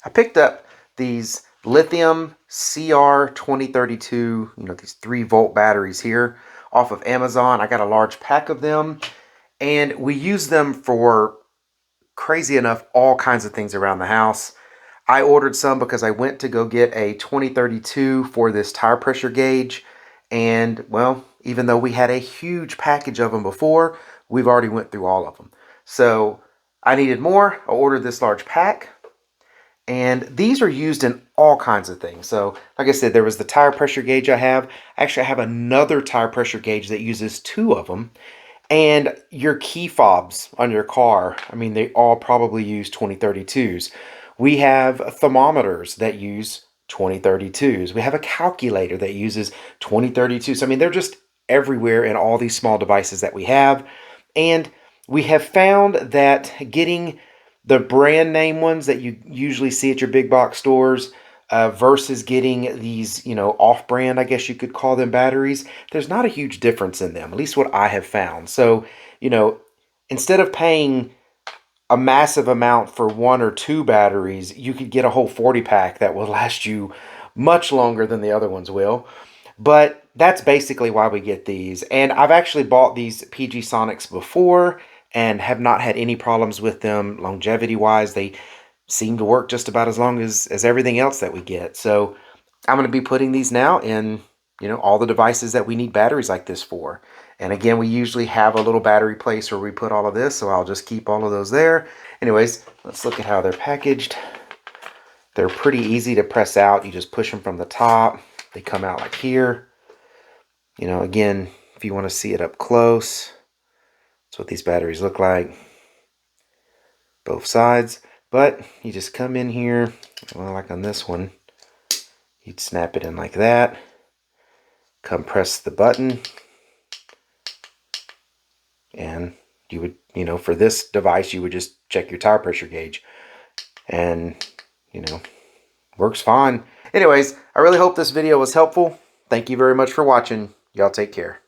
I picked up these Lithium CR2032, these 3-volt batteries here off of Amazon. I got a large pack of them, and we use them for, crazy enough, all kinds of things around the house. I ordered some because I went to go get a 2032 for this tire pressure gauge, and well, even though we had a huge package of them before, we've already went through all of them. So I needed more. I ordered this large pack. And these are used in all kinds of things. So, like I said, there was the tire pressure gauge I have. Actually, I have another tire pressure gauge that uses 2 of them. And your key fobs on your car, I mean, they all probably use 2032s. We have thermometers that use 2032s. We have a calculator that uses 2032s. I mean, they're just everywhere in all these small devices that we have. And we have found that getting the brand name ones that you usually see at your big box stores versus getting these, off-brand, I guess you could call them, batteries, there's not a huge difference in them, at least what I have found. So, instead of paying a massive amount for 1 or 2 batteries, you could get a whole 40 pack that will last you much longer than the other ones will. But that's basically why we get these. And I've actually bought these PG Sonics before and have not had any problems with them longevity-wise. They seem to work just about as long as everything else that we get. So I'm going to be putting these now in, all the devices that we need batteries like this for. And again, we usually have a little battery place where we put all of this, so I'll just keep all of those there. Anyways, let's look at how they're packaged. They're pretty easy to press out. You just push them from the top. They come out like here. Again, if you want to see it up close, that's what these batteries look like. Both sides. But you just come in here, well, like on this one, you'd snap it in like that. Come press the button. And you would, for this device, you would just check your tire pressure gauge. And, works fine. Anyways, I really hope this video was helpful. Thank you very much for watching. Y'all take care.